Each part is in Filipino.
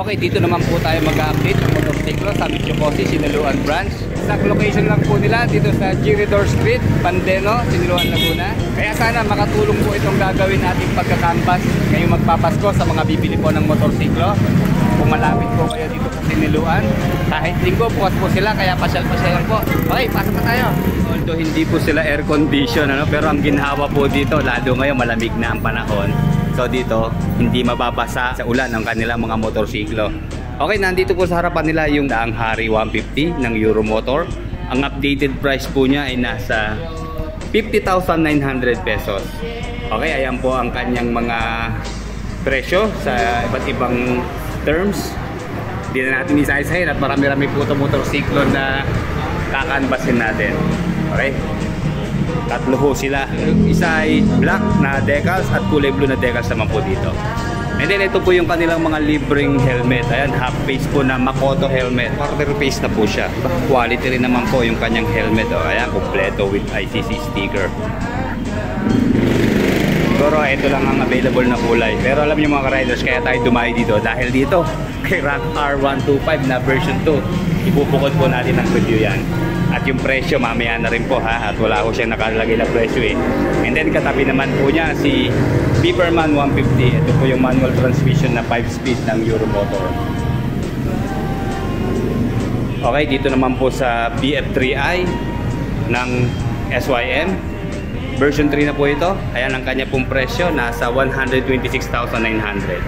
Okay, dito naman po tayo mag-update ng motorsiklo sa Michocosi, Sinaluan Branch. Exact location lang po nila dito sa Giridor Street, Pandeno, Sinaluan, Laguna. Kaya sana makatulong po itong gagawin nating pagkakampas ngayong magpapasko sa mga bibili po ng motorsiklo. Kung malapit po kayo dito sa Sinaluan, kahit linggo, bukas po sila, kaya pasyal-pasyalan po. Okay, pasok na tayo. Although hindi po sila air condition, pero ang ginhawa po dito, lalo ngayon malamig na ang panahon. So dito, hindi mababasa sa ulan ng kanilang mga motorsiklo. Okay, nandito po sa harapan nila yung Daang Hari 150 ng Euromotor. Ang updated price po niya ay nasa 50,900 pesos. Okay, ayan po ang kanyang mga presyo sa iba't ibang terms. Hindi na natin isa-isahin at marami-rami po itong motorsiklo na kakanbasin natin. Okay? Tatlo ho sila. Isa ay black na decals at kulay blue na decals naman po dito. And then ito po yung kanilang mga libreng helmet. Ayan, half face po na Makoto helmet. Quarter face na po siya. Quality rin naman po yung kanyang helmet. Ayan, kompleto with ICC sticker. Siguro ito lang ang available na kulay. Pero alam niyo mga ka-riders, kaya tayo dumayo dito. Dahil dito, kay Rank R125 na version 2, ibubukod po natin ang review yan. At yung presyo mamaya na rin po ha, at wala ko siyang nakalagay na presyo eh. And then katabi naman po niya si Biberman 150. Ito po yung manual transmission na 5-speed ng Euromotor. Okay, dito naman po sa BF3i ng SYM version 3 na po ito. Ayan ang kanya pong presyo, nasa 126,900.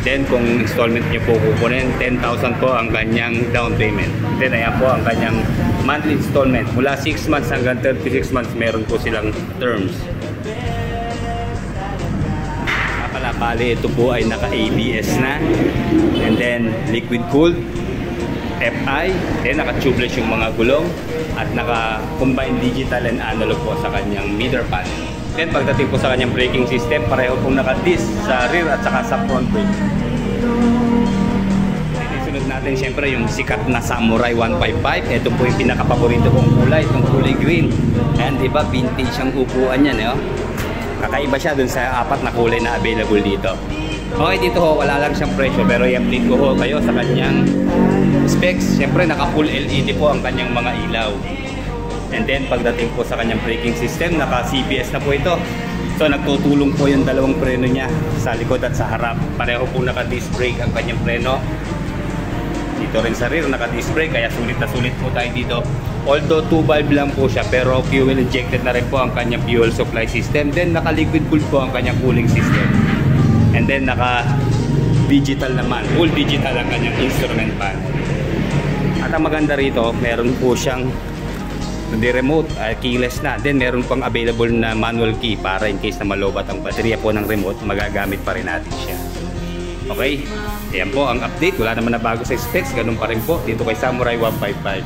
Then kung installment nyo po kukunin, 10,000 po ang kanyang down payment. Then ayan po ang kanyang monthly installment. Mula 6 months hanggang 36 months meron po silang terms. Bali ito po ay naka-ABS na. And then liquid cooled FI. Then naka-tubeless yung mga gulong. At naka-combined digital and analog po sa kanyang meter panel. Then pagdating po sa kanyang braking system, pareho pong naka-disc sa rear at saka sa front brake. Sunod natin syempre yung sikat na Samurai 155. Ito po yung pinaka-paborito kong kulay, itong kulay green. Ayan, diba, vintage ang upuan yan, kakaiba siya dun sa apat na kulay na available dito. Okay, dito ho, wala lang siyang presyo, pero i-update ko ho kayo sa kanyang specs. Syempre, naka-full LED po ang kanyang mga ilaw. And then pagdating po sa kanyang braking system, naka-CBS na po ito. So nagtutulong po yung dalawang preno niya sa likod at sa harap. Pareho po naka-disc brake ang kanyang preno. Dito rin sa rear naka-disc brake, kaya sulit na sulit po tayo dito. Although 2 valve lang po siya, pero fuel injected na rin po ang kanyang fuel supply system. Then naka-liquid cooled po ang kanyang cooling system. And then naka-digital naman, full digital ang kanyang instrument panel. At ang maganda rito, meron po siyang hindi remote, keyless na. Then meron pang available na manual key para in case na malobat ang baterya po ng remote, magagamit pa rin natin siya. Okay, ayan po ang update. Wala naman na bago sa specs, ganun pa rin po dito kay Samurai 155.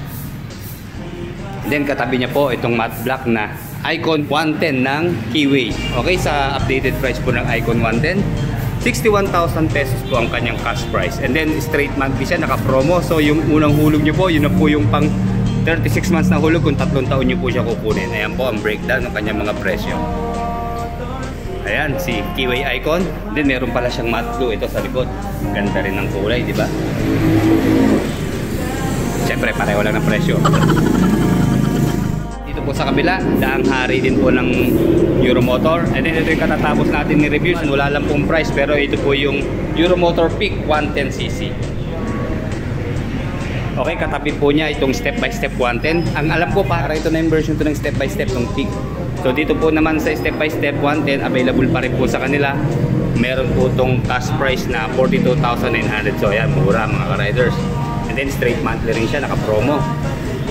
Then katabi niya po itong matte black na Icon 110 ng Keyway. Okay, sa updated price po ng Icon 110, 61,000 pesos po ang kanyang cash price. And then straight monthly siya, naka-promo. So yung unang hulog niyo po, yun na po yung pang 36 months na hulog kung 3 taon nyo po siya kukunin. Ayan po ang breakdown ng kanyang mga presyo. Ayan, si Keyway Icon. Then meron pala siyang matte blue ito sa likod. Ganda rin ng kulay, di ba? Siyempre, pareho lang ng presyo. Dito po sa kabila, Daang Hari din po ng Euromotor. And then ito yung katatapos natin ni reviews. Wala lang pong price, pero ito po yung Euromotor Peak 110cc. Okay, katabi po niya itong step-by-step 110. Ang alam ko para ito na yung version to ng step-by-step ng Peak. So dito po naman sa step-by-step 110, available pa rin po sa kanila. Meron po itong cash price na 42,900. So ayan, mura mga ka-riders. And then straight monthly rin siya, naka-promo.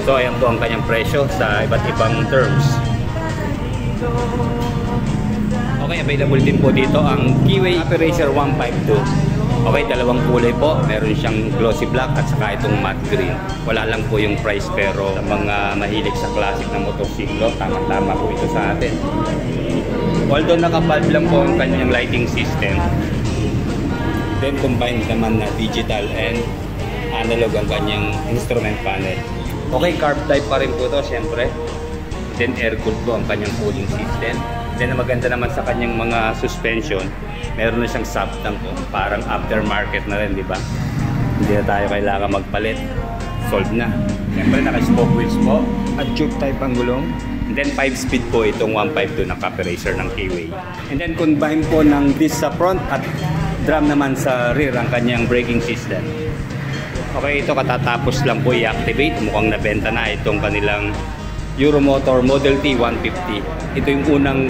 So ayan po ang kanyang presyo sa iba't ibang terms. Okay, available din po dito ang Keyway Happy Racer 152. Okay, dalawang kulay po. Meron siyang glossy black at saka itong matte green. Wala lang po yung price, pero sa mga mahilig sa classic na motorsiklo, tama-tama po ito sa atin. Although naka-valve lang po ang kanyang lighting system, then combined naman na digital and analog ang kanyang instrument panel. Okay, carb type pa rin po ito, syempre. Then air-cooled po ang kanyang cooling system. Then maganda naman sa kanyang mga suspension, meron na siyang sub tank po, parang aftermarket na rin, di ba? Hindi na tayo kailangan magpalit. Solve na. Siyempre naka-spoke wheels po at tube type ang gulong. And then 5-speed po itong 152 na copy racer ng K-Way. And then combine po ng disc sa front at drum naman sa rear ang kanyang braking system. Okay, ito katatapos lang po i-activate. Mukhang nabenta na itong kanilang Euromotor Model T 150. Ito yung unang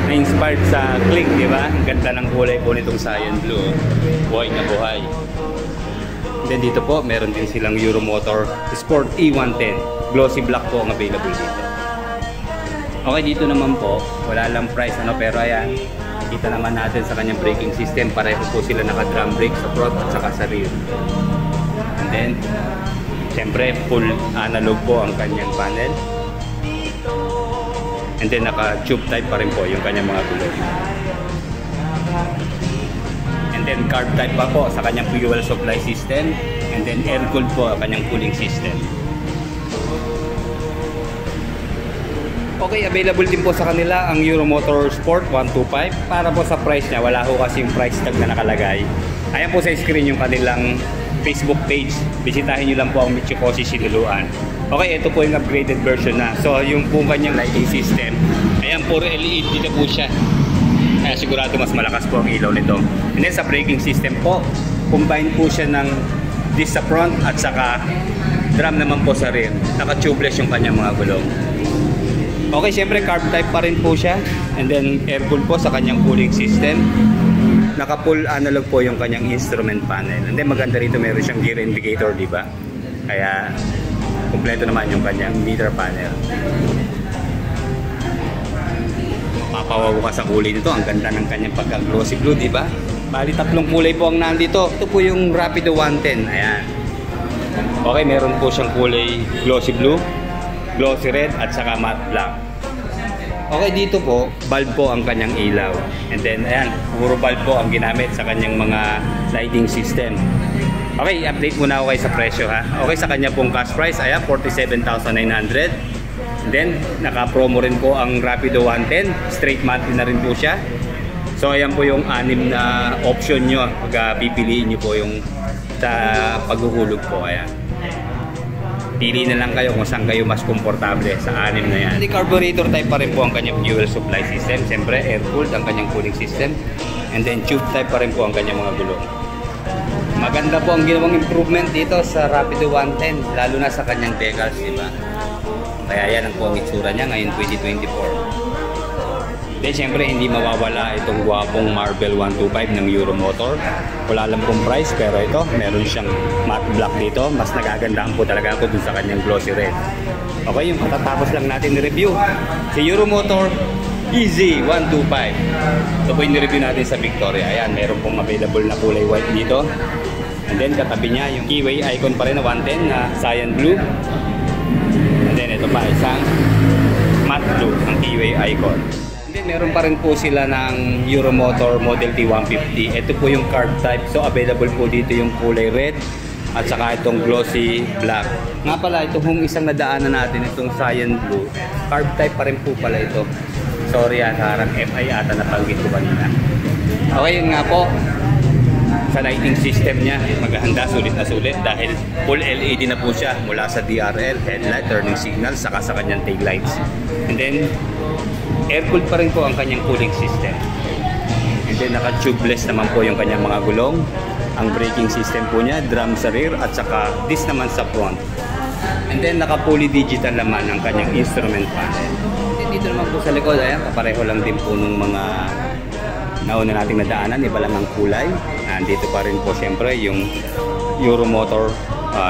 na-inspired sa Kling, di ba? Ang ganda ng kulay po nitong cyan blue. Buhay na buhay. Then dito po, meron din silang Euromotor Sport E110. Glossy black po ang available dito. Okay, dito naman po, wala lang price, pero ayan, kita naman natin sa kanyang braking system. Pareho po sila naka-drum brake sa front at saka sa rear. And then, syempre, full analog po ang kanyang panel. And then, naka-tube type pa rin po yung kanyang mga gulong. And then, carb type pa po sa kanyang fuel supply system. And then, air-cooled po ang kanyang cooling system. Okay, available din po sa kanila ang Euromotor Sport 125. Para po sa price niya, wala ho kasing price tag na nakalagay. Ayan po sa screen yung kanilang Facebook page. Bisitahin nyo lang po ang Michikoshi Sinuluan. Okay, ito po yung upgraded version na. So, yung po kanyang lighting system, ayan, puro LED na po siya. Kaya sigurado mas malakas po ang ilaw nito. And then sa braking system po, combine po siya ng disc sa front at saka drum naman po sa rear. Naka-tubeless yung kanyang mga gulong. Okay, syempre carb type pa rin po siya. And then air-cooled po sa kanyang cooling system. Naka-full analog po yung kanyang instrument panel. And then maganda rito, meron siyang gear indicator, di ba? Kaya kumpleto naman yung kanyang meter panel. Mapapawaw ka sa kulay nito. Ang ganda ng kanyang pagka-glossy blue, di ba? Bali, tatlong kulay po ang nandito. Ito po yung Rapido 110. Ayan. Okay, meron po siyang kulay glossy blue, glossy red at saka matte black. Okay, dito po, bulb po ang kanyang ilaw. And then, ayan, puro bulb po ang ginamit sa kanyang mga lighting system. Okay, update muna ako kayo sa presyo, ha. Okay, sa kanya pong cash price, ayan, 47,900. And then, naka-promo rin po ang Rapido 110. Straight monthly na rin po siya. So, ayan po yung 6 na option nyo. Pag pipiliin nyo po yung sa paghuhulog po, ayan. Pili na lang kayo kung saan kayo mas komportable sa 6 na yan. Hindi, carburetor type pa rin po ang kanyang fuel supply system. Siyempre, air-cooled ang kanyang cooling system. And then, tube type pa rin po ang kanyang mga gulong. Maganda po ang ginawang improvement dito sa Rapido 110, lalo na sa kanyang decals, di ba? Kaya yan ang po ang itsura niya ngayon 2024. Then syempre hindi mawawala itong gwapong Marvel 125 ng Euromotor. Wala lang pong price, pero ito meron siyang matte black dito. Mas nagagandahan po talaga ako dun sa kanyang glossy red. Okay, yung katatapos lang natin i-review, si Euromotor EZ125. Ito po yung review natin sa Victoria. Ayan, meron pong available na kulay white dito. And then katabi niya yung K-Way icon pa rin na 110 na cyan blue. And then ito pa isang matte blue ang K-Way icon. Meron pa rin po sila ng Euromotor Model T 150. Ito po yung carb type. So available po dito yung kulay red at saka itong glossy black. Nga pala, ito kung isang nadaanan natin, itong cyan blue, carb type pa rin po pala ito. Sorry, harang FI ata napanggit ko kanina. Okay, yun nga po. Sa lighting system niya, maghahanda, sulit na sulit dahil full LED na po siya mula sa DRL, headlight, turning signal, saka sa kanyang tail lights. And then air-cooled pa rin po ang kanyang cooling system. And then naka-tubeless naman po yung kanyang mga gulong. Ang braking system po niya, drum sa rear at saka disc naman sa front. And then naka-fully digital naman ang kanyang instrument panel. And dito naman po sa likod, ayan, kapareho lang din po nung mga nauna nating nadaanan, iba lang ang kulay. Nandito pa rin po siyempre yung Euromotor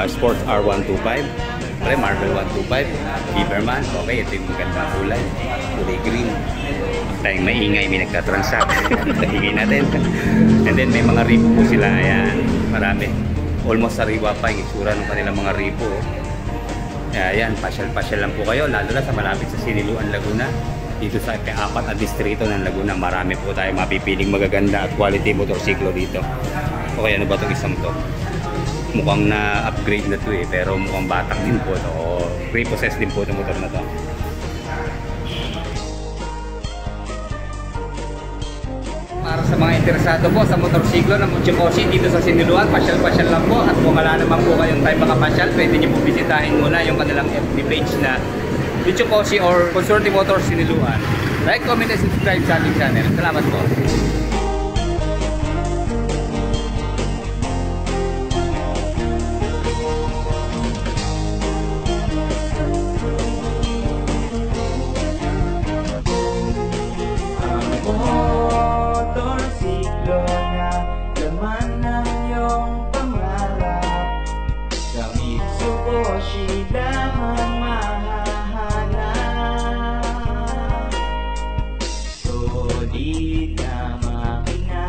Sports R125. Marvel 125, Lieberman. Okay, ito yung magandang kulay. Kulay green. Tayong maingay, may nagtatransact. Hingay natin. And then may mga ripo po sila. Ayan, marami. Almost sariwa pa yung itsura ng kanilang mga ripo. Ayan, pasyal-pasyal lang po kayo. Lalo na sa malapit sa Siniluan, Laguna. Dito sa ika-4 na distrito ng Laguna, marami po tayo mapipiling magaganda at quality motorsiklo dito. Okay, ano ba itong isang to? Mukhang na-upgrade na to eh, pero mukhang batak din po ito o repossessed din po itong motor na to. Para sa mga interesado po sa motorsiklo ng Mitsukoshi dito sa Siniluan, pasyal-pasyal lang po. At kung wala naman po kayong time makapasyal, pwede nyo po bisitahin muna yung kanilang FB page na Mitsukoshi or Consorte Motors Siniluan. Like, comment, and subscribe sa ating channel. Salamat po. Motorsiklo na laman ng iyong pangarap, sa Mitsukoshi lamang mahahanap. Solid na makina,